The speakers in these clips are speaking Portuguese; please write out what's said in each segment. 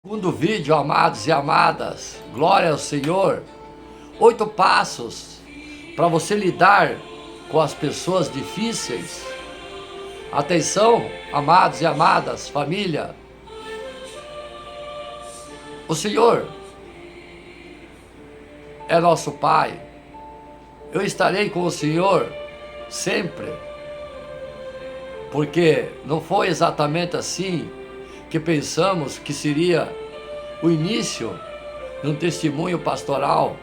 Segundo vídeo, amados e amadas, glória ao Senhor. 8 passos para você lidar com as pessoas difíceis. Atenção, amados e amadas, família. O Senhor é nosso Pai. Eu estarei com o Senhor sempre, porque não foi exatamente assim que pensamos que seria o início de um testemunho pastoral,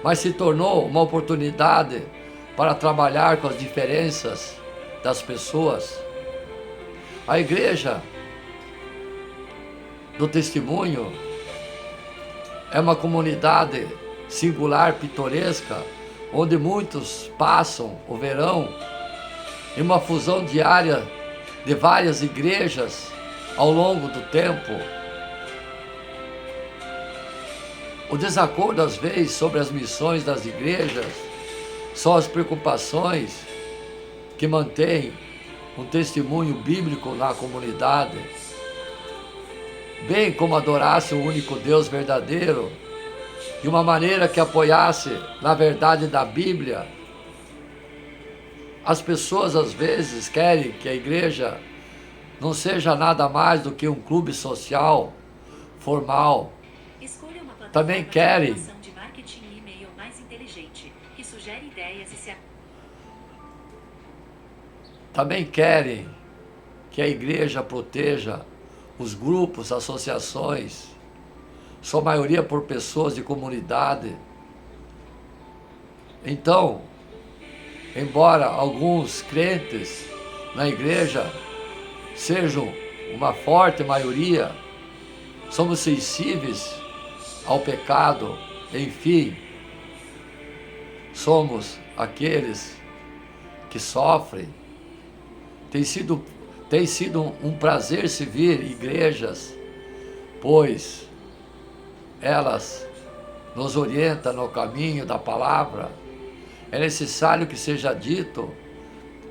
mas se tornou uma oportunidade para trabalhar com as diferenças das pessoas. A igreja do testemunho é uma comunidade singular, pitoresca, onde muitos passam o verão em uma fusão diária de várias igrejas ao longo do tempo. O desacordo, às vezes, sobre as missões das igrejas são as preocupações que mantêm um testemunho bíblico na comunidade, bem como adorasse o único Deus verdadeiro, de uma maneira que apoiasse na verdade da Bíblia. As pessoas, às vezes, querem que a igreja não seja nada mais do que um clube social formal. Também querem que a igreja proteja os grupos, associações, sua maioria por pessoas de comunidade. Então, embora alguns crentes na igreja sejam uma forte maioria, somos sensíveis ao pecado, enfim, somos aqueles que sofrem. Tem sido um prazer servir igrejas, pois elas nos orientam no caminho da palavra. É necessário que seja dito,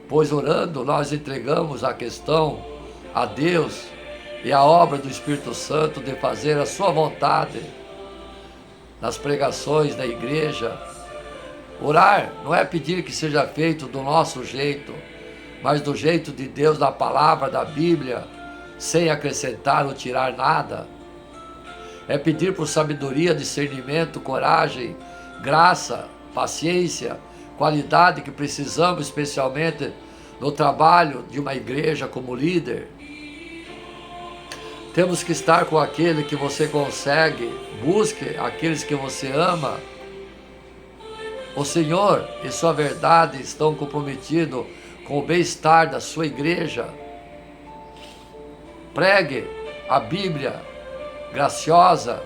pois orando nós entregamos a questão a Deus e a obra do Espírito Santo de fazer a sua vontade nas pregações da igreja. Orar não é pedir que seja feito do nosso jeito, mas do jeito de Deus, da palavra, da Bíblia, sem acrescentar ou tirar nada. É pedir por sabedoria, discernimento, coragem, graça, paciência, qualidade que precisamos, especialmente no trabalho de uma igreja como líder. Temos que estar com aquele que você consegue, busque aqueles que você ama. O Senhor e sua verdade estão comprometidos com o bem-estar da sua igreja. Pregue a Bíblia graciosa,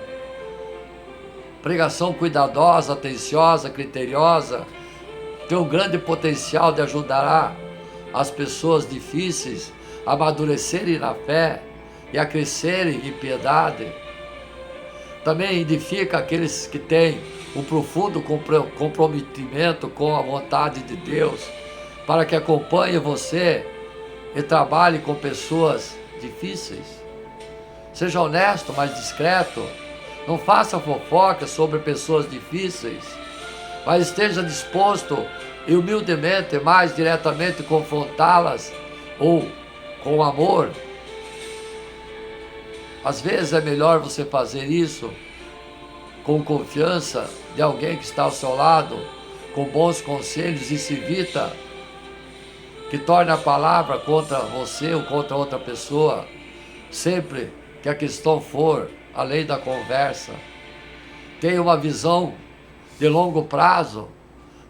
pregação cuidadosa, atenciosa, criteriosa, tem um grande potencial de ajudar as pessoas difíceis a amadurecerem na fé e a crescerem em piedade. Também edifica aqueles que têm um profundo comprometimento com a vontade de Deus, para que acompanhe você e trabalhe com pessoas difíceis. Seja honesto, mas discreto. Não faça fofoca sobre pessoas difíceis, mas esteja disposto e humildemente, mais diretamente, confrontá-las ou com amor. Às vezes é melhor você fazer isso com confiança de alguém que está ao seu lado, com bons conselhos, e se evita que torne a palavra contra você ou contra outra pessoa, sempre que a questão for além da conversa. Tenha uma visão de longo prazo.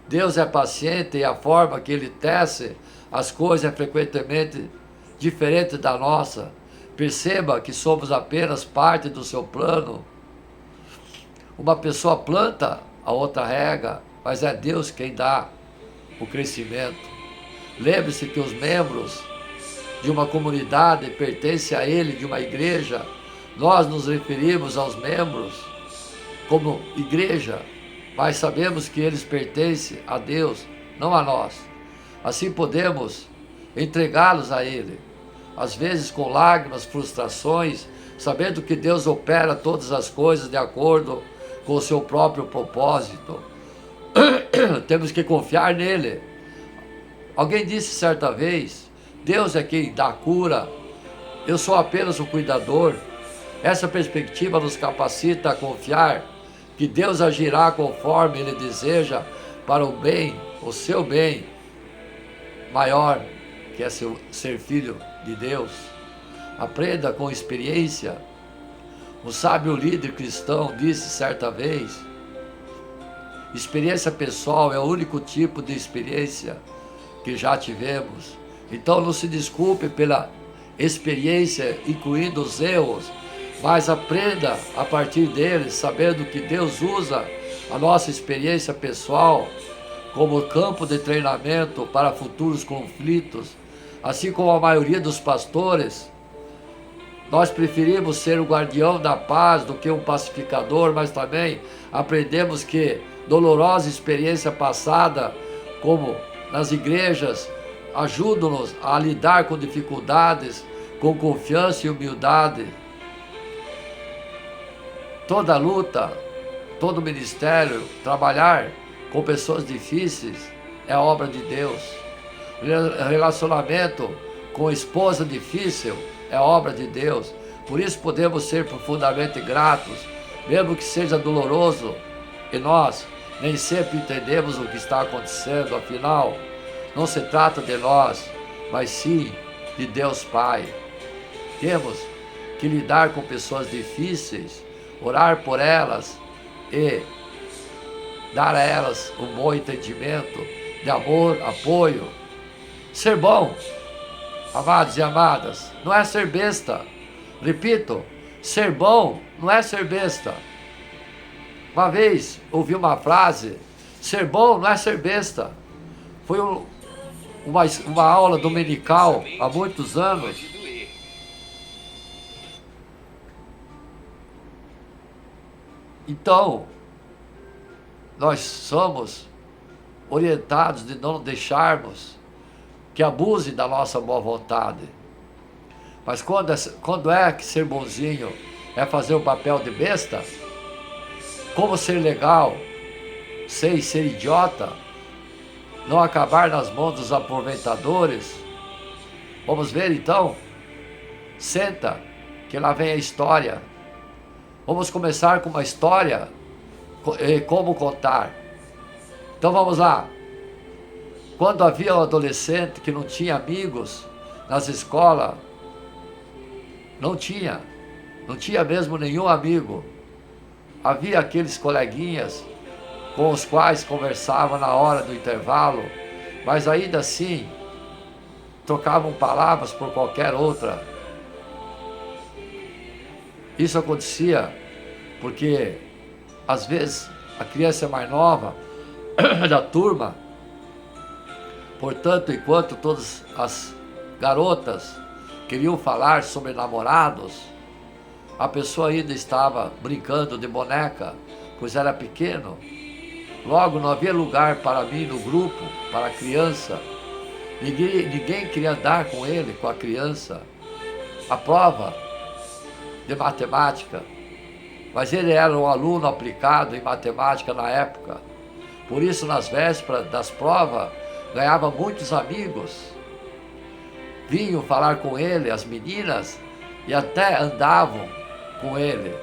Deus é paciente e a forma que Ele tece as coisas é frequentemente diferente da nossa. Perceba que somos apenas parte do seu plano. Uma pessoa planta, a outra rega, mas é Deus quem dá o crescimento. Lembre-se que os membros de uma comunidade pertencem a Ele, de uma igreja. Nós nos referimos aos membros como igreja, mas sabemos que eles pertencem a Deus, não a nós. Assim podemos entregá-los a Ele. às vezes com lágrimas, frustrações, sabendo que Deus opera todas as coisas de acordo com o seu próprio propósito. Temos que confiar nele. Alguém disse certa vez, Deus é quem dá cura, eu sou apenas o cuidador. Essa perspectiva nos capacita a confiar que Deus agirá conforme Ele deseja para o bem, o seu bem maior, que é ser filho de Deus. Aprenda com experiência. Um sábio líder cristão disse certa vez, experiência pessoal é o único tipo de experiência que já tivemos. Então não se desculpe pela experiência, incluindo os erros, mas aprenda a partir deles, sabendo que Deus usa a nossa experiência pessoal como campo de treinamento para futuros conflitos. Assim como a maioria dos pastores, nós preferimos ser o guardião da paz do que um pacificador, mas também aprendemos que dolorosa experiência passada, como nas igrejas, ajudam-nos a lidar com dificuldades, com confiança e humildade. Toda luta, todo ministério, trabalhar com pessoas difíceis é obra de Deus. Relacionamento com esposa difícil é obra de Deus. Por isso podemos ser profundamente gratos, mesmo que seja doloroso, e nós nem sempre entendemos o que está acontecendo. Afinal, não se trata de nós, mas sim de Deus Pai. Temos que lidar com pessoas difíceis, orar por elas e dar a elas um bom entendimento de amor, apoio. Ser bom, amados e amadas, não é ser besta. Repito, ser bom não é ser besta. Uma vez ouvi uma frase, ser bom não é ser besta. Foi uma aula dominical há muitos anos. Então, nós somos orientados de não deixarmos que abuse da nossa boa vontade. Mas quando é que ser bonzinho é fazer o papel de besta? Como ser legal, sem ser idiota, não acabar nas mãos dos aproveitadores? Vamos ver então? Senta, que lá vem a história. Vamos começar com uma história, como contar. Então vamos lá. Quando havia um adolescente que não tinha amigos nas escolas, não tinha mesmo nenhum amigo. Havia aqueles coleguinhas com os quais conversava na hora do intervalo, mas ainda assim trocavam palavras por qualquer outra. Isso acontecia porque às vezes a criança mais nova da turma, portanto, enquanto todas as garotas queriam falar sobre namorados, a pessoa ainda estava brincando de boneca, pois era pequeno. Logo não havia lugar para mim no grupo, para a criança. Ninguém queria andar com ele, com a criança. A prova de matemática, mas ele era um aluno aplicado em matemática na época. Por isso, nas vésperas das provas, ganhava muitos amigos. Vinham falar com ele, as meninas, e até andavam com ele.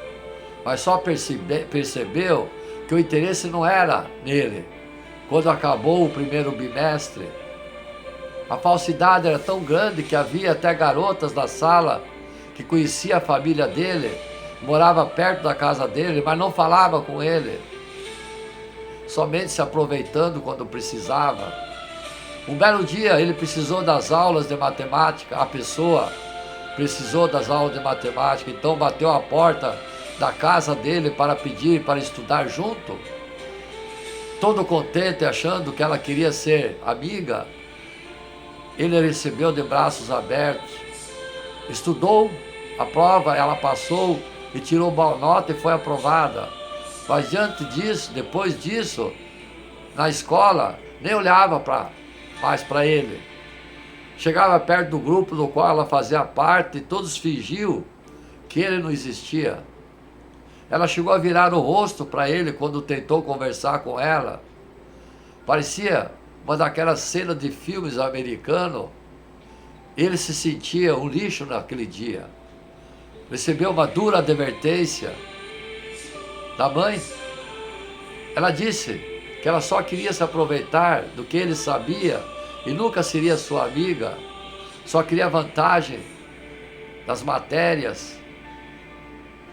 Mas só percebeu que o interesse não era nele. Quando acabou o primeiro bimestre, a falsidade era tão grande que havia até garotas da sala que conhecia a família dele, morava perto da casa dele, mas não falava com ele, somente se aproveitando quando precisava. Um belo dia ele precisou das aulas de matemática, a pessoa precisou das aulas de matemática, então bateu a porta da casa dele para pedir para estudar junto. Todo contente, achando que ela queria ser amiga, ele recebeu de braços abertos. Estudou a prova, ela passou e tirou boa nota e foi aprovada. Mas depois disso, na escola, nem olhava mais para ele. Chegava perto do grupo do qual ela fazia parte e todos fingiam que ele não existia. Ela chegou a virar o rosto para ele quando tentou conversar com ela. Parecia uma daquelas cenas de filmes americanos. Ele se sentia um lixo naquele dia. Recebeu uma dura advertência da mãe. Ela disse que ela só queria se aproveitar do que ele sabia e nunca seria sua amiga. Só queria vantagem das matérias.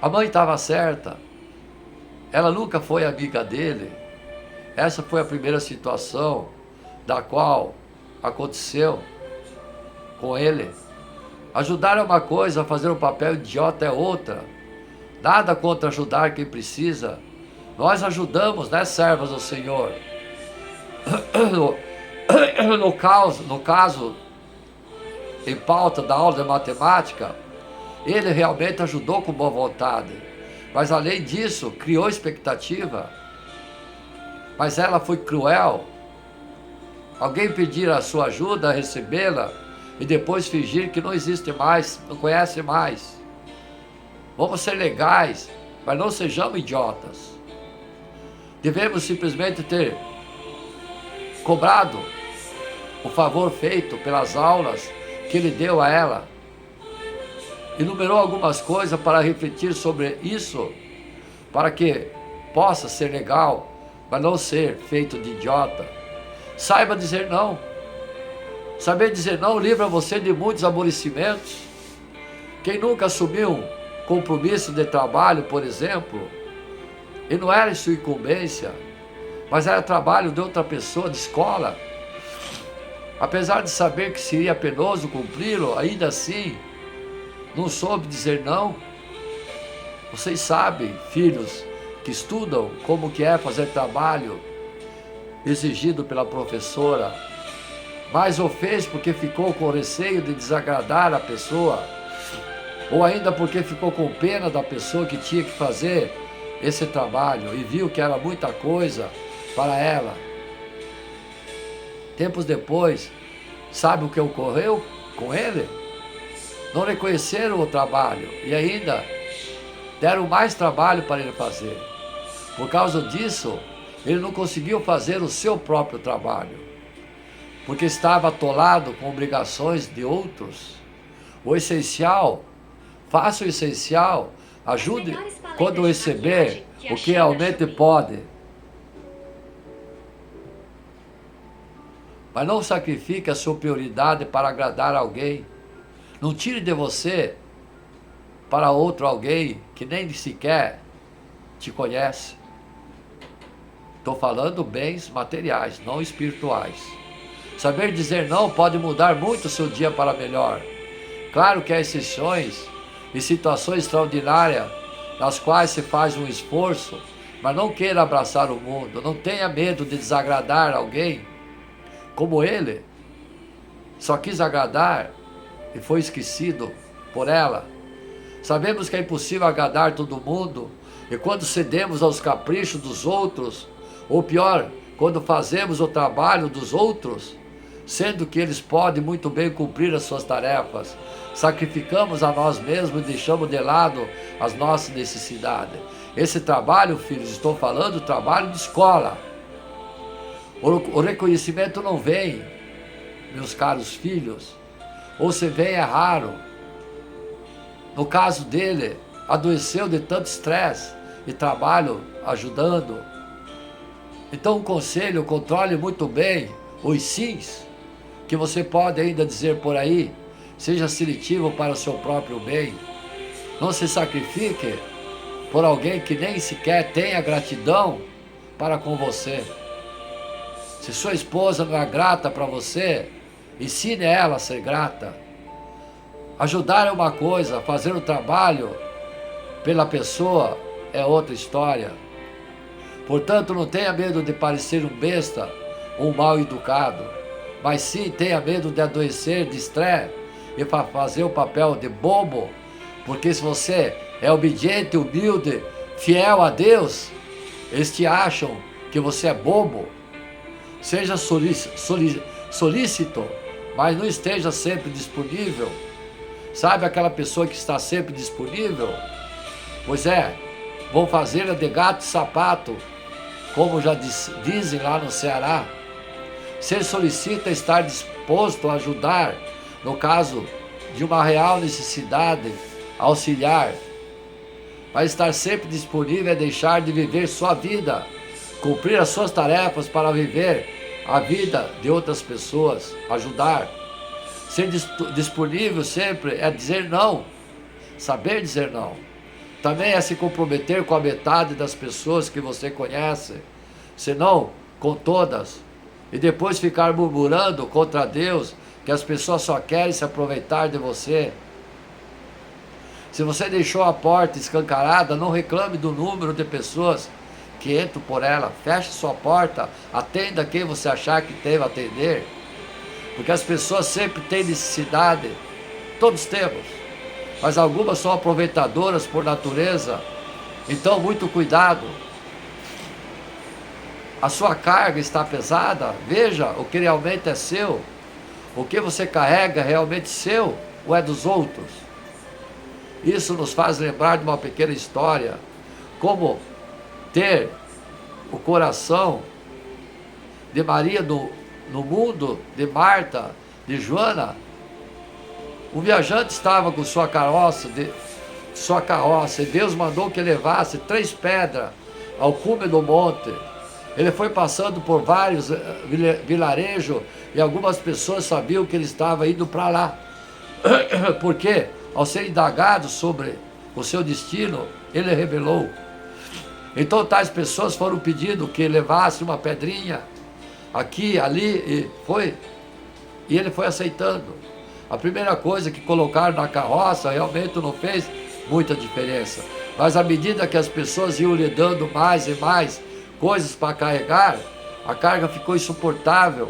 A mãe estava certa. Ela nunca foi amiga dele. Essa foi a primeira situação da qual aconteceu com ele. Ajudar é uma coisa, fazer um papel idiota é outra. Nada contra ajudar quem precisa. Nós ajudamos, né, servas do Senhor? No caso, em pauta da aula de matemática, ele realmente ajudou com boa vontade. Mas além disso, criou expectativa. Mas ela foi cruel. Alguém pedir a sua ajuda, recebê-la, e depois fingir que não existe mais, não conhece mais. Vamos ser legais, mas não sejamos idiotas. Devemos simplesmente ter cobrado o favor feito pelas aulas que ele deu a ela. Enumerou algumas coisas para refletir sobre isso, para que possa ser legal, mas não ser feito de idiota. Saiba dizer não. Saber dizer não livra você de muitos aborrecimentos. Quem nunca assumiu um compromisso de trabalho, por exemplo, e não era sua incumbência, mas era trabalho de outra pessoa, de escola, apesar de saber que seria penoso cumpri-lo, ainda assim, não soube dizer não. Vocês sabem, filhos que estudam, como que é fazer trabalho exigido pela professora, mas o fez porque ficou com receio de desagradar a pessoa, ou ainda porque ficou com pena da pessoa que tinha que fazer esse trabalho e viu que era muita coisa para ela. Tempos depois, sabe o que ocorreu com ele? Não reconheceram o trabalho e ainda deram mais trabalho para ele fazer. Por causa disso, ele não conseguiu fazer o seu próprio trabalho, porque estava atolado com obrigações de outros. O essencial, faça o essencial, ajude quando receber o que realmente pode. Mas não sacrifique a sua prioridade para agradar alguém. Não tire de você para outro alguém que nem sequer te conhece. Estou falando bens materiais, não espirituais. Saber dizer não pode mudar muito o seu dia para melhor. Claro que há exceções e situações extraordinárias nas quais se faz um esforço, mas não queira abraçar o mundo. Não tenha medo de desagradar alguém. Como ele, só quis agradar e foi esquecido por ela. Sabemos que é impossível agradar todo mundo, e quando cedemos aos caprichos dos outros, ou pior, quando fazemos o trabalho dos outros, sendo que eles podem muito bem cumprir as suas tarefas, sacrificamos a nós mesmos e deixamos de lado as nossas necessidades. Esse trabalho, filhos, estou falando trabalho de escola. O reconhecimento não vem, meus caros filhos, ou se vem é raro. No caso dele, adoeceu de tanto estresse e trabalho ajudando. Então um conselho, controle muito bem os sims que você pode ainda dizer por aí. Seja seletivo para o seu próprio bem. Não se sacrifique por alguém que nem sequer tenha gratidão para com você. Se sua esposa não é grata para você, ensine ela a ser grata. Ajudar é uma coisa, fazer o trabalho pela pessoa é outra história. Portanto, não tenha medo de parecer um besta ou um mal educado, mas sim tenha medo de adoecer de estresse e fazer o papel de bobo, porque se você é obediente, humilde, fiel a Deus, eles te acham que você é bobo. Seja solícito, mas não esteja sempre disponível. Sabe aquela pessoa que está sempre disponível? Pois é, vão fazê-la de gato e sapato, como já dizem lá no Ceará. Você solicita estar disposto a ajudar, no caso de uma real necessidade, auxiliar. Mas estar sempre disponível é deixar de viver sua vida, cumprir as suas tarefas para viver a vida de outras pessoas, ajudar. Ser disponível sempre é dizer não, saber dizer não. Também é se comprometer com a metade das pessoas que você conhece, senão com todas. E depois ficar murmurando contra Deus que as pessoas só querem se aproveitar de você. Se você deixou a porta escancarada, não reclame do número de pessoas que entram por ela. Feche sua porta, atenda quem você achar que deve atender. Porque as pessoas sempre têm necessidade, todos temos, mas algumas são aproveitadoras por natureza. Então, muito cuidado. A sua carga está pesada? Veja o que realmente é seu. O que você carrega é realmente seu ou é dos outros? Isso nos faz lembrar de uma pequena história, como ter o coração de Maria no mundo, de Marta, de Joana. O viajante estava com sua carroça, e Deus mandou que levasse 3 pedras ao cume do monte. Ele foi passando por vários vilarejos e algumas pessoas sabiam que ele estava indo para lá. Porque, ao ser indagado sobre o seu destino, ele revelou. Então tais pessoas foram pedindo que levasse uma pedrinha aqui, ali, e ele foi aceitando. A primeira coisa que colocaram na carroça realmente não fez muita diferença, mas à medida que as pessoas iam lhe dando mais e mais coisas para carregar, a carga ficou insuportável.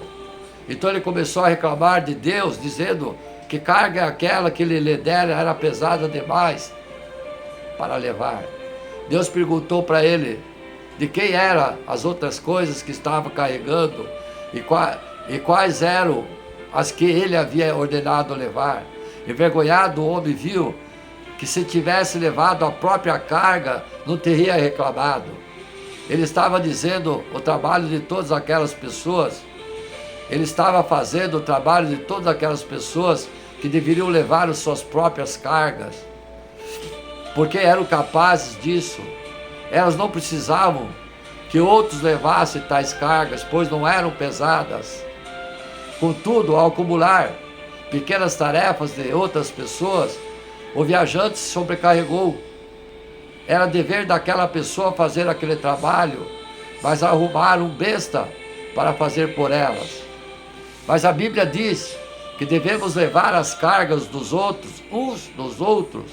Então ele começou a reclamar de Deus, dizendo que carga aquela que lhe dera era pesada demais para levar. Deus perguntou para ele de quem eram as outras coisas que estava carregando e quais eram as que ele havia ordenado levar. Envergonhado, o homem viu que se tivesse levado a própria carga, não teria reclamado. Ele estava dizendo o trabalho de todas aquelas pessoas, ele estava fazendo o trabalho de todas aquelas pessoas que deveriam levar as suas próprias cargas, porque eram capazes disso. Elas não precisavam que outros levassem tais cargas, pois não eram pesadas. Contudo, ao acumular pequenas tarefas de outras pessoas, o viajante se sobrecarregou. Era dever daquela pessoa fazer aquele trabalho, mas arrumaram um besta para fazer por elas. Mas a Bíblia diz que devemos levar as cargas dos outros, uns dos outros.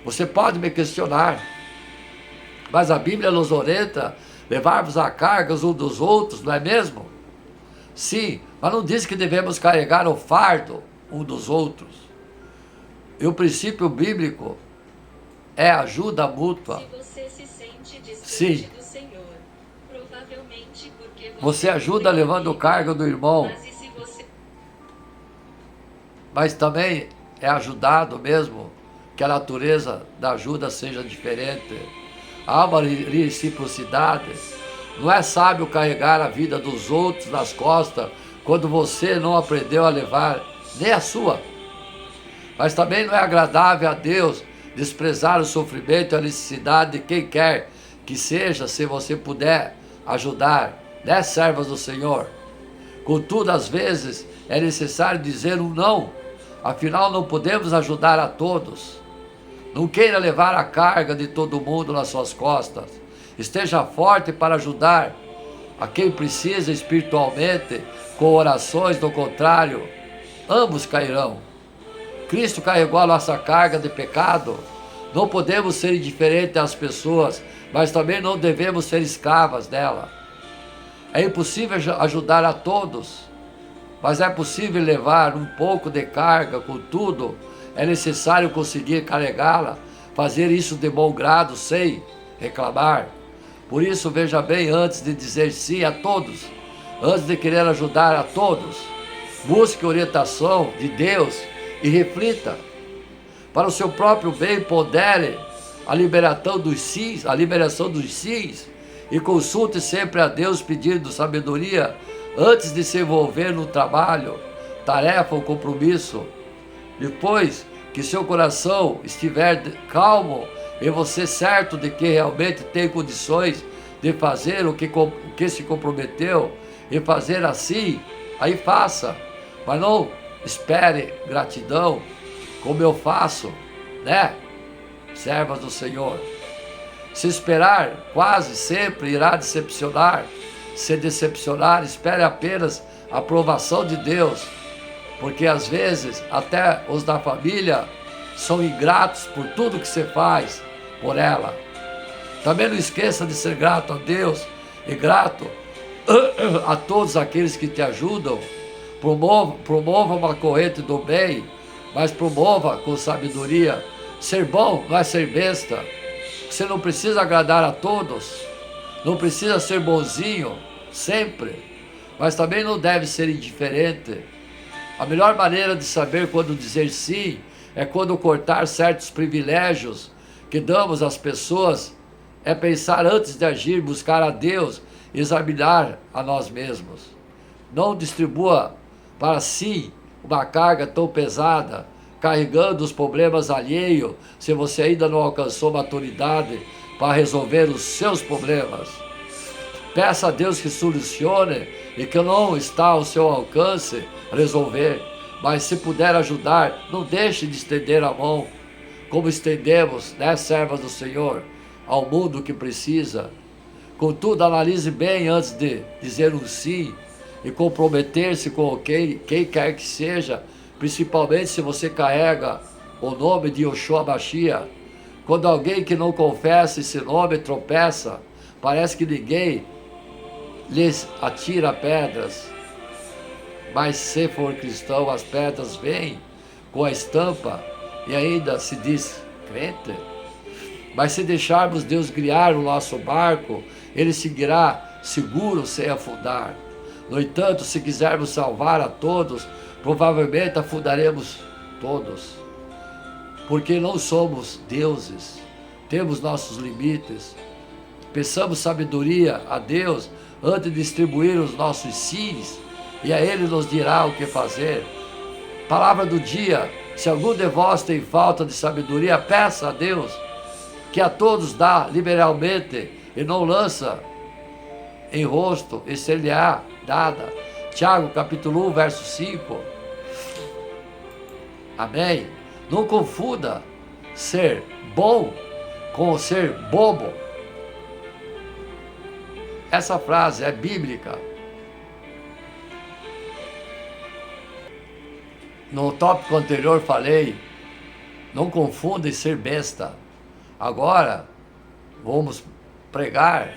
Você pode me questionar, mas a Bíblia nos orienta levarmos as cargas uns dos outros, não é mesmo? Sim, mas não diz que devemos carregar o fardo um dos outros. E o princípio bíblico é ajuda mútua. Se você se sente distante Sim. do Senhor, provavelmente porque Você ajuda levando carga do irmão, Mas e se você... mas também é ajudado mesmo que a natureza da ajuda seja diferente. Há uma reciprocidade. Não é sábio carregar a vida dos outros nas costas quando você não aprendeu a levar nem a sua. Mas também não é agradável a Deus desprezar o sofrimento e a necessidade de quem quer que seja, se você puder ajudar, né, servas do Senhor? Contudo, às vezes é necessário dizer um não, afinal não podemos ajudar a todos. Não queira levar a carga de todo mundo nas suas costas. Esteja forte para ajudar a quem precisa espiritualmente, com orações, do contrário, ambos cairão. Cristo carregou a nossa carga de pecado. Não podemos ser indiferentes às pessoas, mas também não devemos ser escravas dela. É impossível ajudar a todos, mas é possível levar um pouco de carga. Contudo, é necessário conseguir carregá-la, fazer isso de bom grado, sem reclamar. Por isso, veja bem, antes de dizer sim a todos, antes de querer ajudar a todos, busque orientação de Deus e reflita para o seu próprio bem, pondere a liberação dos sims, e consulte sempre a Deus pedindo sabedoria antes de se envolver no trabalho, tarefa ou compromisso. Depois que seu coração estiver calmo e você certo de que realmente tem condições de fazer o que se comprometeu e fazer assim, aí faça, mas não espere gratidão, como eu faço, né? Servas do Senhor. Se esperar, quase sempre irá decepcionar. Se decepcionar, espere apenas a aprovação de Deus, porque às vezes até os da família são ingratos por tudo que você faz por ela. Também não esqueça de ser grato a Deus e grato a todos aqueles que te ajudam. Promova uma corrente do bem, mas promova com sabedoria. Ser bom não é ser besta. Você não precisa agradar a todos, não precisa ser bonzinho sempre, mas também não deve ser indiferente. A melhor maneira de saber quando dizer sim é quando cortar certos privilégios que damos às pessoas, é pensar antes de agir, buscar a Deus, examinar a nós mesmos. Não distribua para si uma carga tão pesada, carregando os problemas alheios, se você ainda não alcançou maturidade para resolver os seus problemas. Peça a Deus que solucione e que não está ao seu alcance resolver, mas se puder ajudar, não deixe de estender a mão, como estendemos, né, servas do Senhor, ao mundo que precisa. Contudo, analise bem antes de dizer um sim e comprometer-se com quem quer que seja, principalmente se você carrega o nome de Yoshua Mashiach. Quando alguém que não confessa esse nome tropeça, parece que ninguém lhes atira pedras. Mas se for cristão, as pedras vêm com a estampa e ainda se diz crente. Mas se deixarmos Deus guiar o nosso barco, ele seguirá seguro sem afundar. No entanto, se quisermos salvar a todos, provavelmente afundaremos todos. Porque não somos deuses, temos nossos limites. Peçamos sabedoria a Deus antes de distribuir os nossos sims, e a Ele nos dirá o que fazer. Palavra do dia: se algum de vós tem falta de sabedoria, peça a Deus, que a todos dá liberalmente e não lança em rosto, e ser-lhe-á dada. Tiago capítulo 1, verso 5. Amém? Não confunda ser bom com ser bobo. Essa frase é bíblica. No tópico anterior falei, não confunda ser besta. Agora, vamos pregar,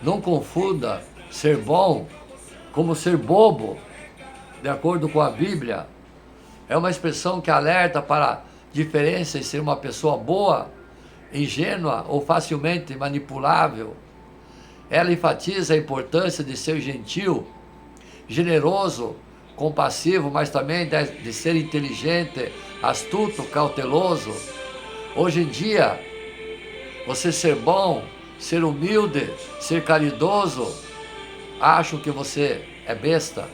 não confunda ser bom como ser bobo, de acordo com a Bíblia. É uma expressão que alerta para a diferença em ser uma pessoa boa, ingênua ou facilmente manipulável. Ela enfatiza a importância de ser gentil, generoso, compassivo, mas também de ser inteligente, astuto, cauteloso. Hoje em dia, você ser bom, ser humilde, ser caridoso, acham que você é besta.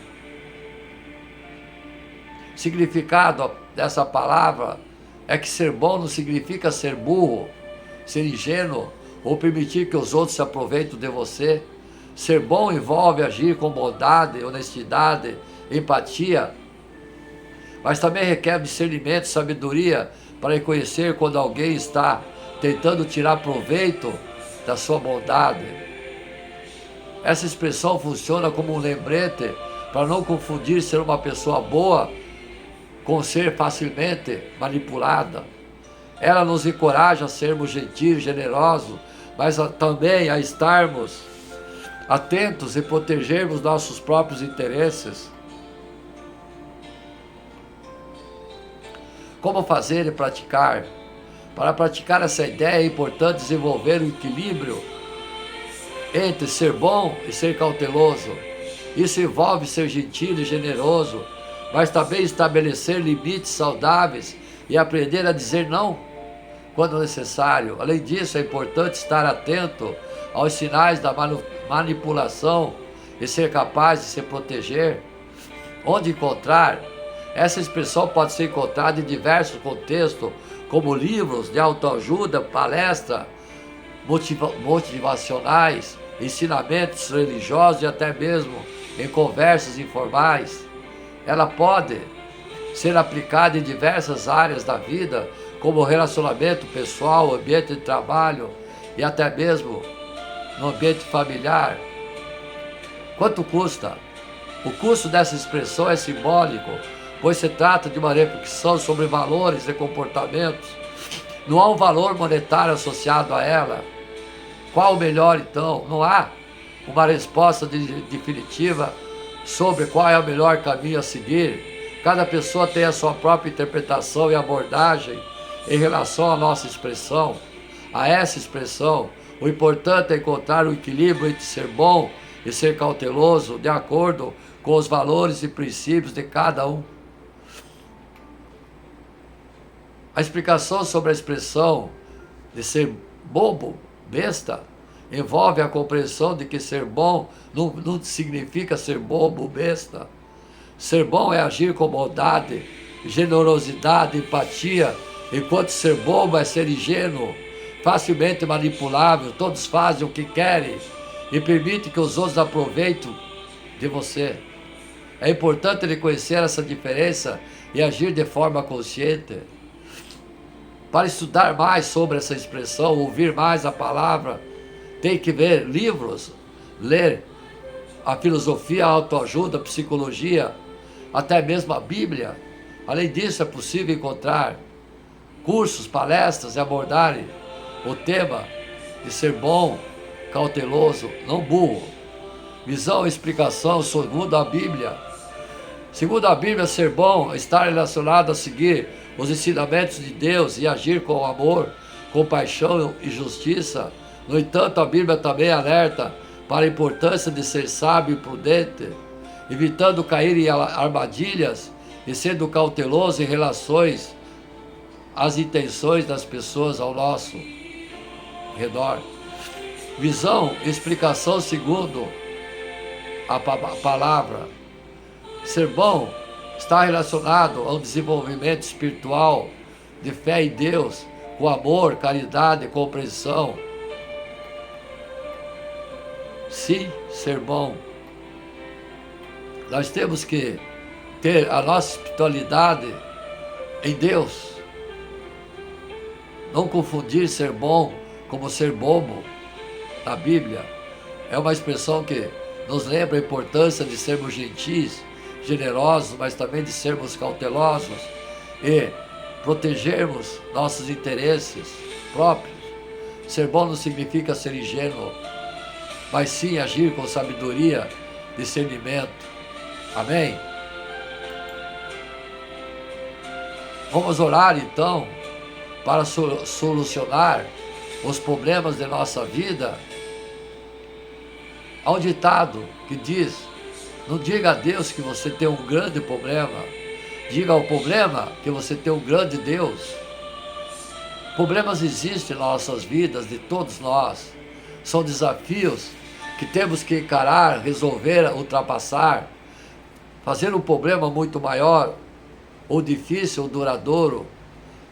Significado dessa palavra é que ser bom não significa ser burro, ser ingênuo ou permitir que os outros se aproveitem de você. Ser bom envolve agir com bondade, honestidade, empatia, mas também requer discernimento, sabedoria para reconhecer quando alguém está tentando tirar proveito da sua bondade. Essa expressão funciona como um lembrete para não confundir ser uma pessoa boa com ser facilmente manipulada. Ela nos encoraja a sermos gentis, generosos, mas também a estarmos atentos e protegermos nossos próprios interesses. Como fazer e praticar? Para praticar essa ideia é importante desenvolver um equilíbrio entre ser bom e ser cauteloso. Isso envolve ser gentil e generoso, mas também estabelecer limites saudáveis e aprender a dizer não quando necessário. Além disso, é importante estar atento aos sinais da manipulação e ser capaz de se proteger. Onde encontrar? Essa expressão pode ser encontrada em diversos contextos, como livros de autoajuda, palestras motivacionais, ensinamentos religiosos e até mesmo em conversas informais. Ela pode ser aplicada em diversas áreas da vida, como relacionamento pessoal, ambiente de trabalho e até mesmo no ambiente familiar. Quanto custa? O custo dessa expressão é simbólico, pois se trata de uma reflexão sobre valores e comportamentos. Não há um valor monetário associado a ela. Qual o melhor então? Não há uma resposta definitiva sobre qual é o melhor caminho a seguir. Cada pessoa tem a sua própria interpretação e abordagem em relação à nossa expressão, a essa expressão. O importante é encontrar o equilíbrio entre ser bom e ser cauteloso, de acordo com os valores e princípios de cada um. A explicação sobre a expressão de ser bobo, besta, envolve a compreensão de que ser bom não significa ser bobo, besta. Ser bom é agir com bondade, generosidade, empatia, enquanto ser bobo é ser ingênuo, facilmente manipulável. Todos fazem o que querem e permitem que os outros aproveitem de você. É importante reconhecer essa diferença e agir de forma consciente. Para estudar mais sobre essa expressão, ouvir mais a palavra, tem que ver livros, ler a filosofia, a autoajuda, a psicologia, até mesmo a Bíblia. Além disso, é possível encontrar cursos, palestras e abordarem o tema de ser bom, cauteloso, não burro. Visão e explicação segundo a Bíblia. Segundo a Bíblia, ser bom está relacionado a seguir os ensinamentos de Deus e agir com amor, compaixão e justiça. No entanto, a Bíblia também alerta para a importância de ser sábio e prudente, evitando cair em armadilhas e sendo cauteloso em relações às intenções das pessoas ao nosso redor. Visão e explicação segundo a palavra. Ser bom está relacionado ao desenvolvimento espiritual de fé em Deus, com amor, caridade e compreensão. Sim, ser bom. Nós temos que ter a nossa espiritualidade em Deus. Não confundir ser bom como ser bobo. Na Bíblia é uma expressão que nos lembra a importância de sermos gentis, generosos, mas também de sermos cautelosos e protegermos nossos interesses próprios. Ser bom não significa ser ingênuo, mas sim agir com sabedoria, discernimento. Amém? Vamos orar então para solucionar os problemas de nossa vida. Há um ditado que diz: não diga a Deus que você tem um grande problema, diga ao problema que você tem um grande Deus. Problemas existem nas nossas vidas, de todos nós. São desafios que temos que encarar, resolver, ultrapassar. Fazer um problema muito maior, ou difícil, ou duradouro,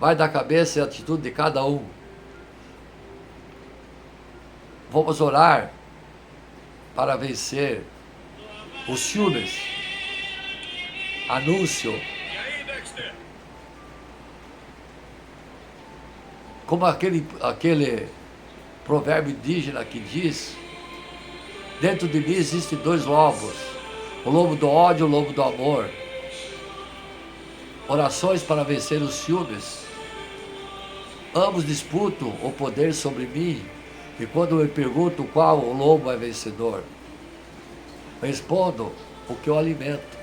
vai da cabeça e atitude de cada um. Vamos orar para vencer os ciúmes. Anúncio. Como aquele provérbio indígena que diz: dentro de mim existem dois lobos, o lobo do ódio e o lobo do amor. Orações para vencer os ciúmes. Ambos disputam o poder sobre mim, e quando me perguntam qual o lobo é vencedor, respondo: o que eu alimento.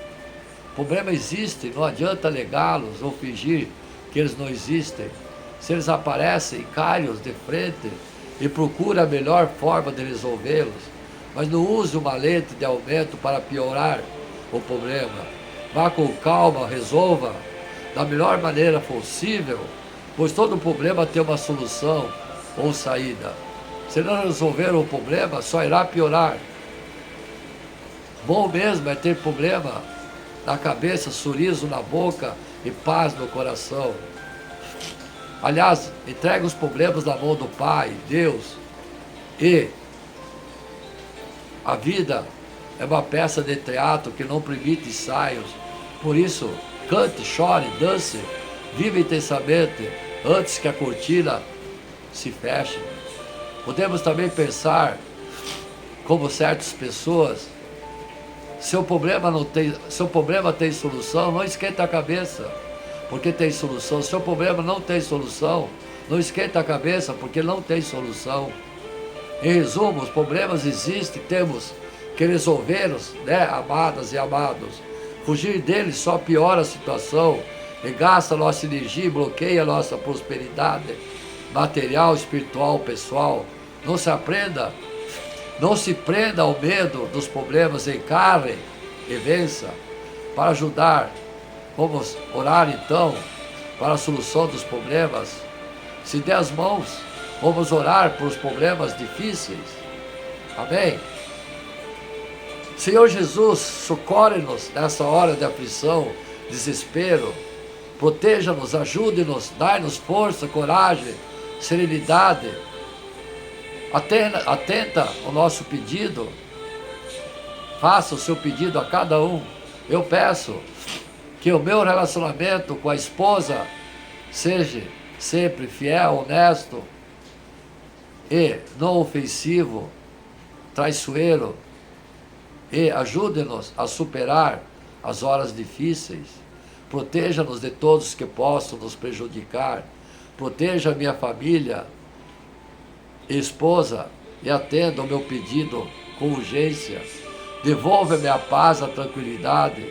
Problemas existem, não adianta negá-los ou fingir que eles não existem. Se eles aparecem, encare-os de frente e procure a melhor forma de resolvê-los. Mas não use uma lente de aumento para piorar o problema. Vá com calma, resolva da melhor maneira possível, pois todo problema tem uma solução ou saída. Se não resolver o problema, só irá piorar. Bom mesmo é ter problema na cabeça, sorriso na boca e paz no coração. Aliás, entrega os problemas na mão do Pai, Deus, e a vida é uma peça de teatro que não permite ensaios. Por isso, cante, chore, dance, viva intensamente antes que a cortina se feche. Podemos também pensar, como certas pessoas, seu problema tem solução, não esquenta a cabeça, porque tem solução. Seu problema não tem solução, não esquenta a cabeça, porque não tem solução. Em resumo, os problemas existem, temos que resolvê-los, né, amadas e amados. Fugir deles só piora a situação, e gasta a nossa energia e bloqueia a nossa prosperidade material, espiritual, pessoal. Não se prenda ao medo dos problemas, encare e vença. Para ajudar, vamos orar então para a solução dos problemas. Se der as mãos, vamos orar por os problemas difíceis. Amém? Senhor Jesus, socorre-nos nessa hora de aflição, desespero. Proteja-nos, ajude-nos, dai-nos força, coragem, serenidade. Atenta ao nosso pedido. Faça o seu pedido a cada um. Eu peço que o meu relacionamento com a esposa seja sempre fiel, honesto e não ofensivo, traiçoeiro, e ajude-nos a superar as horas difíceis. Proteja-nos de todos que possam nos prejudicar. Proteja a minha família e esposa e atenda o meu pedido com urgência. Devolva-me a paz, a tranquilidade.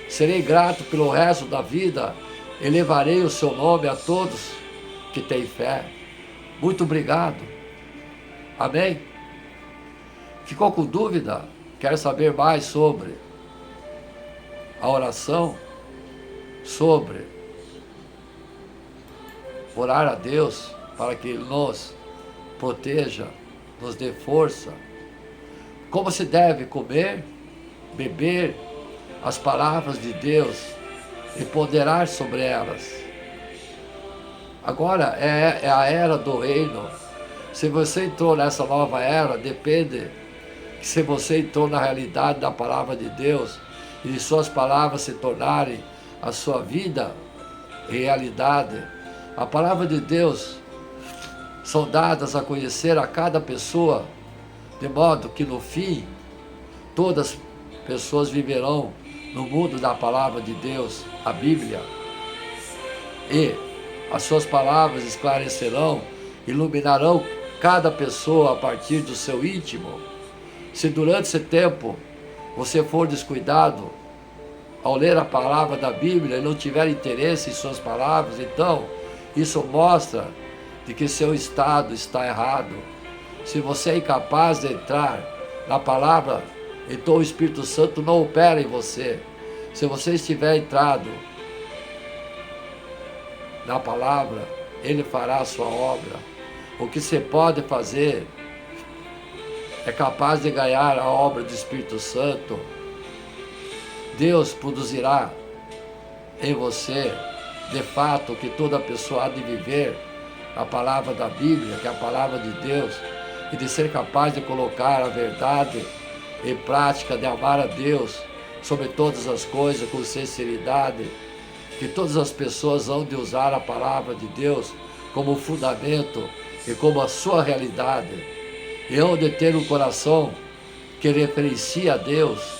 Serei grato pelo resto da vida. Elevarei o seu nome a todos que têm fé. Muito obrigado. Amém? Ficou com dúvida? Quer saber mais sobre a oração? Sobre orar a Deus para que Ele nos proteja, nos dê força? Como se deve comer, beber as palavras de Deus e ponderar sobre elas? Agora é a era do reino. Se você entrou nessa nova era, depende que se você entrou na realidade da palavra de Deus e de suas palavras se tornarem a sua vida realidade. A palavra de Deus são dadas a conhecer a cada pessoa, de modo que no fim todas as pessoas viverão no mundo da palavra de Deus, a Bíblia, e as suas palavras esclarecerão, iluminarão cada pessoa a partir do seu íntimo. Se durante esse tempo você for descuidado ao ler a palavra da Bíblia e não tiver interesse em suas palavras, então isso mostra de que seu estado está errado. Se você é incapaz de entrar na palavra, então o Espírito Santo não opera em você. Se você estiver entrado na palavra, Ele fará a sua obra. O que você pode fazer é capaz de ganhar a obra do Espírito Santo. Deus produzirá em você, de fato, o que toda pessoa há de viver, a palavra da Bíblia, que é a palavra de Deus, e de ser capaz de colocar a verdade em prática, de amar a Deus sobre todas as coisas com sinceridade, que todas as pessoas hão de usar a palavra de Deus como fundamento e como a sua realidade, e hão de ter um coração que referencia a Deus,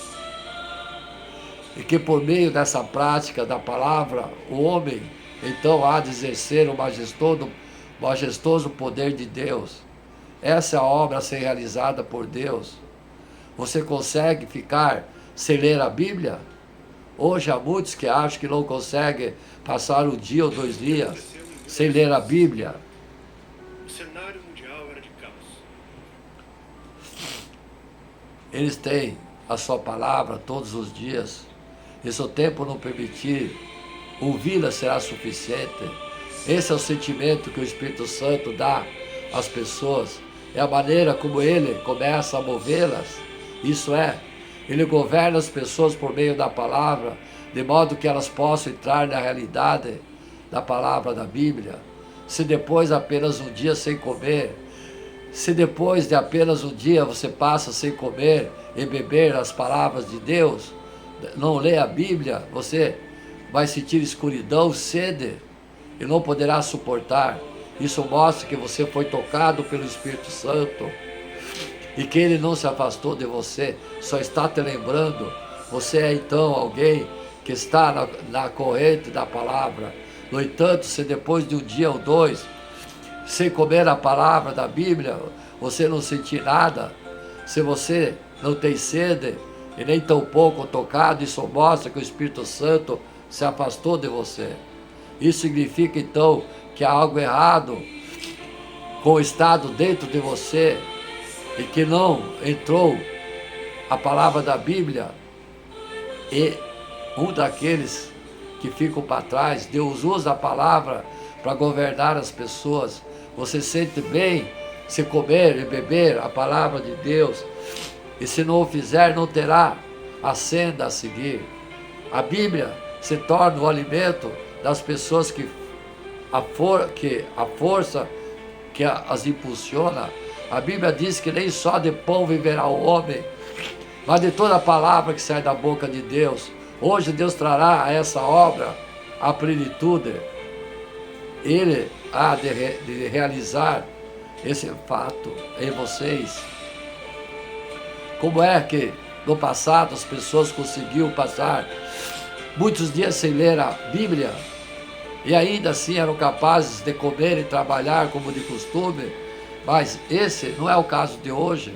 e que por meio dessa prática da palavra, o homem então há de exercer o majestoso poder de Deus. Essa é a obra a ser realizada por Deus. Você consegue ficar sem ler a Bíblia? Hoje há muitos que acham que não conseguem passar um dia ou 2 dias sem ler a Bíblia. O cenário mundial era de caos. Eles têm a sua palavra todos os dias. E se o tempo não permitir, ouvi-la será suficiente. Esse é o sentimento que o Espírito Santo dá às pessoas. É a maneira como ele começa a movê-las. Isso é, ele governa as pessoas por meio da palavra, de modo que elas possam entrar na realidade da palavra da Bíblia. Se depois apenas um dia sem comer, se depois de apenas um dia você passa sem comer e beber as palavras de Deus, não lê a Bíblia, você vai sentir escuridão, sede e não poderá suportar. Isso mostra que você foi tocado pelo Espírito Santo e que ele não se afastou de você, só está te lembrando. Você é então alguém que está na corrente da palavra. No entanto, se depois de um dia ou dois, sem comer a palavra da Bíblia, você não sentir nada, se você não tem sede e nem tampouco tocado, isso mostra que o Espírito Santo se afastou de você. Isso significa então que há algo errado com o estado dentro de você e que não entrou a palavra da Bíblia. E um daqueles que ficam para trás, Deus usa a palavra para governar as pessoas. Você sente bem se comer e beber a palavra de Deus, e se não o fizer, não terá a senda a seguir. A Bíblia se torna o alimento das pessoas que a força que as impulsiona. A Bíblia diz que nem só de pão viverá o homem, mas de toda a palavra que sai da boca de Deus. Hoje Deus trará a essa obra a plenitude. Ele há de realizar esse fato em vocês. Como é que no passado as pessoas conseguiam passar muitos dias sem ler a Bíblia e ainda assim eram capazes de comer e trabalhar como de costume? Mas esse não é o caso de hoje.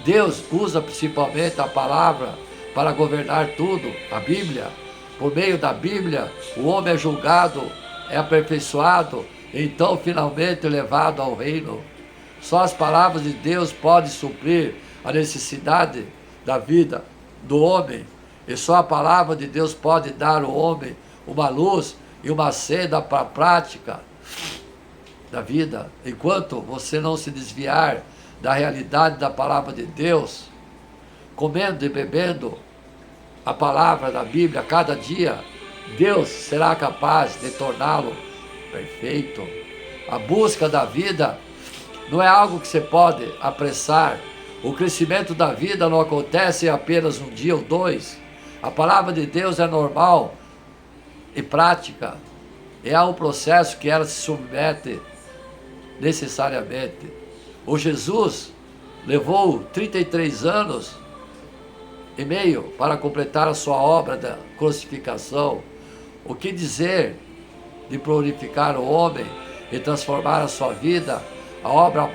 Deus usa principalmente a palavra para governar tudo, a Bíblia. Por meio da Bíblia, o homem é julgado, é aperfeiçoado, e então finalmente levado ao reino. Só as palavras de Deus podem suprir a necessidade da vida do homem, e só a palavra de Deus pode dar ao homem uma luz e uma senda para a prática da vida. Enquanto você não se desviar da realidade da palavra de Deus, comendo e bebendo a palavra da Bíblia cada dia, Deus será capaz de torná-lo perfeito. A busca da vida não é algo que você pode apressar. O crescimento da vida não acontece em apenas um dia ou dois. A palavra de Deus é normal e prática. É um processo que ela se submete necessariamente. O Jesus levou 33 anos e meio para completar a sua obra da crucificação. O que dizer de glorificar o homem e transformar a sua vida? A obra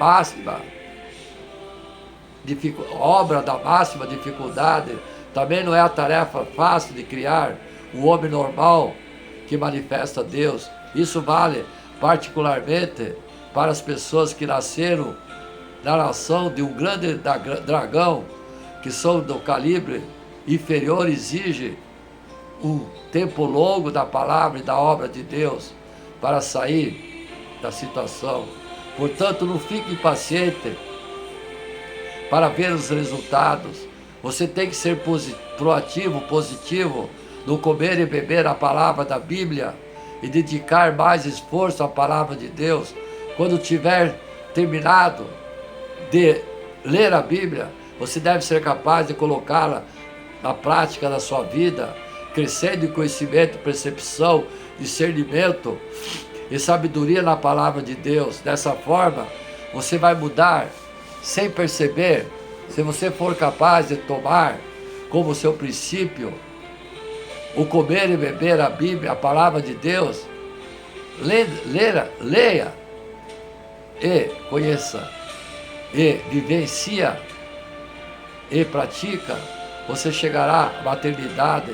da máxima dificuldade também não é a tarefa fácil de criar um homem normal que manifesta Deus. Isso vale particularmente para as pessoas que nasceram na nação de um grande dragão, que são do calibre inferior, exige um tempo longo da palavra e da obra de Deus para sair da situação. Portanto, não fique impaciente para ver os resultados. Você tem que ser proativo, positivo, no comer e beber a palavra da Bíblia e dedicar mais esforço à palavra de Deus. Quando tiver terminado de ler a Bíblia, você deve ser capaz de colocá-la na prática da sua vida, crescendo em conhecimento, percepção, discernimento e sabedoria na palavra de Deus. Dessa forma, você vai mudar sem perceber. Se você for capaz de tomar como seu princípio o comer e beber a Bíblia, a palavra de Deus, leia e conheça e vivencia e pratica, você chegará à maternidade,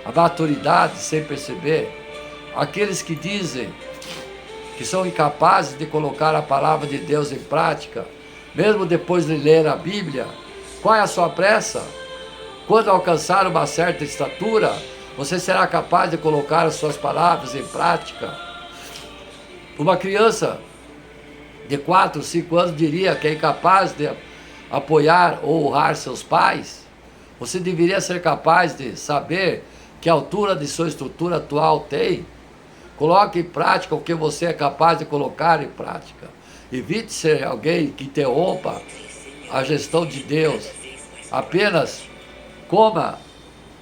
à maturidade sem perceber. Aqueles que dizem que são incapazes de colocar a palavra de Deus em prática, mesmo depois de ler a Bíblia, qual é a sua pressa? Quando alcançar uma certa estatura, Você será capaz de colocar as suas palavras em prática? Uma criança de 4, 5 anos diria que é incapaz de apoiar ou honrar seus pais? Você deveria ser capaz de saber que altura de sua estrutura atual tem? Coloque em prática o que você é capaz de colocar em prática. Evite ser alguém que interrompa a gestão de Deus. Apenas coma,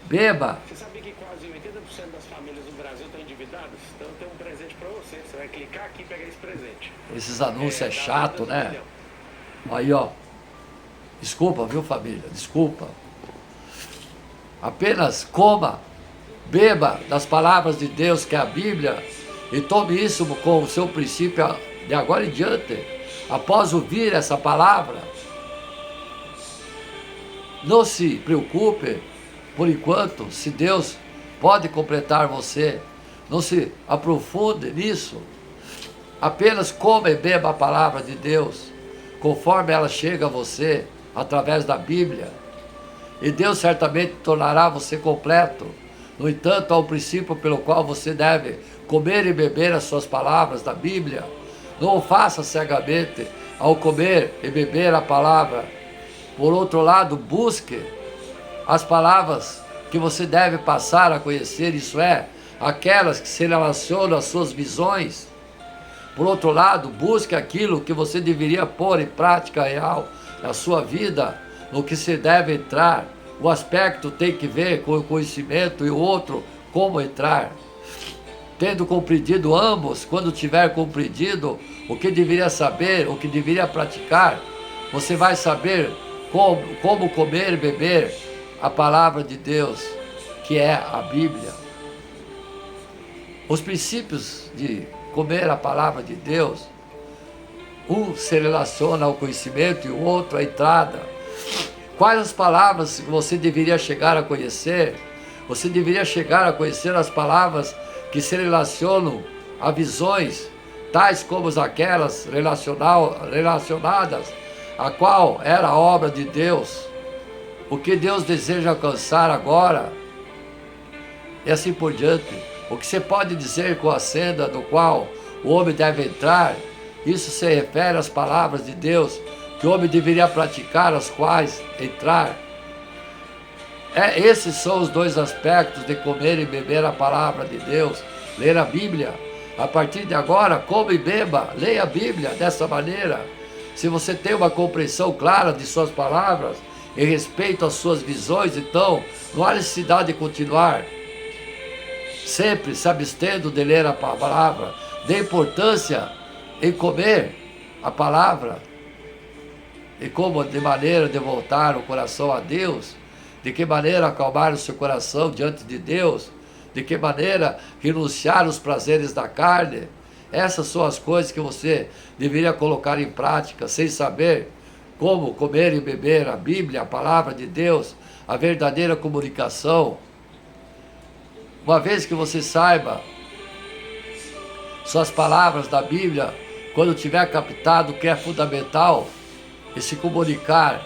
beba. Você sabia que quase 80% das famílias no Brasil estão endividadas? Então tem um presente para você. Você vai clicar aqui e pegar esse presente. Esses anúncios é chato, né? milhão. Aí, ó. Desculpa, viu, família? Desculpa. Apenas coma, beba das palavras de Deus, que é a Bíblia, e tome isso com o seu princípio de agora em diante. Após ouvir essa palavra, não se preocupe por enquanto se Deus pode completar você. Não se aprofunde nisso. Apenas coma e beba a palavra de Deus, conforme ela chega a você, através da Bíblia. E Deus certamente tornará você completo. No entanto, há um princípio pelo qual você deve comer e beber as suas palavras da Bíblia. Não o faça cegamente ao comer e beber a palavra. Por outro lado, busque as palavras que você deve passar a conhecer, isso é, aquelas que se relacionam às suas visões. Por outro lado, busque aquilo que você deveria pôr em prática real na sua vida, no que se deve entrar. O aspecto tem que ver com o conhecimento e o outro como entrar. Tendo compreendido ambos, quando tiver compreendido o que deveria saber, o que deveria praticar, você vai saber como comer e beber a palavra de Deus, que é a Bíblia. Os princípios de comer a palavra de Deus, um se relaciona ao conhecimento e o outro à entrada. Quais as palavras que você deveria chegar a conhecer? Você deveria chegar a conhecer as palavras que se relacionam a visões, tais como aquelas relacionadas a qual era a obra de Deus, o que Deus deseja alcançar agora, e assim por diante. O que você pode dizer com a senda do qual o homem deve entrar, isso se refere às palavras de Deus, que o homem deveria praticar, as quais entrar. Esses são os dois aspectos de comer e beber a palavra de Deus, ler a Bíblia. A partir de agora, coma e beba, leia a Bíblia dessa maneira. Se você tem uma compreensão clara de suas palavras, em respeito às suas visões, então não há necessidade de continuar sempre se abstendo de ler a palavra. Dê importância em comer a palavra, e como de maneira de voltar o coração a Deus, de que maneira acalmar o seu coração diante de Deus, de que maneira renunciar aos prazeres da carne. Essas são as coisas que você deveria colocar em prática, sem saber como comer e beber a Bíblia, a palavra de Deus, a verdadeira comunicação. Uma vez que você saiba suas palavras da Bíblia, quando tiver captado o que é fundamental, e se comunicar,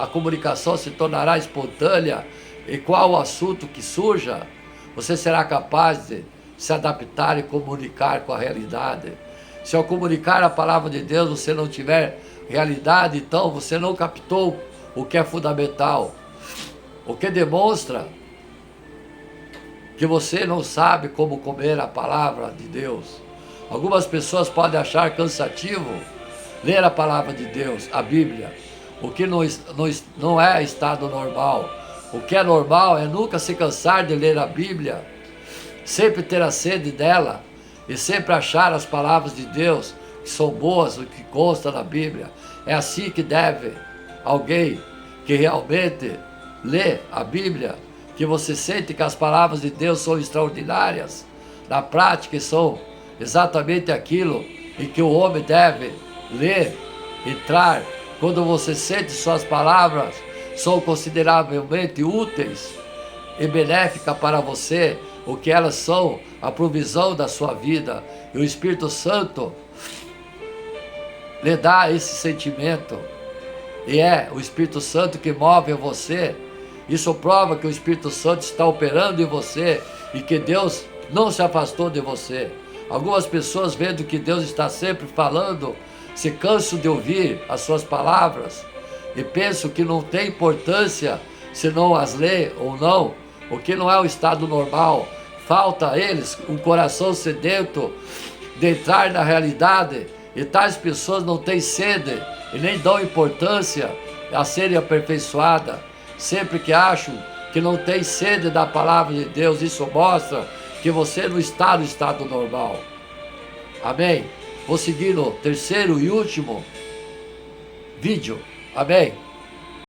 a comunicação se tornará espontânea, e qual o assunto que surja, você será capaz de se adaptar e comunicar com a realidade. Se ao comunicar a palavra de Deus você não tiver realidade, então você não captou o que é fundamental, o que demonstra que você não sabe como comer a palavra de Deus. Algumas pessoas podem achar cansativo ler a palavra de Deus, a Bíblia, o que não é estado normal. O que é normal é nunca se cansar de ler a Bíblia, sempre ter a sede dela e sempre achar as palavras de Deus que são boas, o que consta na Bíblia. É assim que deve alguém que realmente lê a Bíblia, que você sente que as palavras de Deus são extraordinárias, na prática são exatamente aquilo em que o homem deve ler, entrar. Quando você sente suas palavras são consideravelmente úteis e benéficas para você, o que elas são a provisão da sua vida, e o Espírito Santo lhe dá esse sentimento, e é o Espírito Santo que move você Isso prova que o Espírito Santo está operando em você e que Deus não se afastou de você. Algumas pessoas, vendo que Deus está sempre falando, se cansam de ouvir as suas palavras e pensam que não tem importância se não as lê ou não, o que não é o estado normal. Falta a eles um coração sedento de entrar na realidade, e tais pessoas não têm sede e nem dão importância a serem aperfeiçoadas. Sempre que acham que não tem sede da palavra de Deus, isso mostra que você não está no estado normal. Amém? Vou seguir no terceiro e último vídeo. Amém?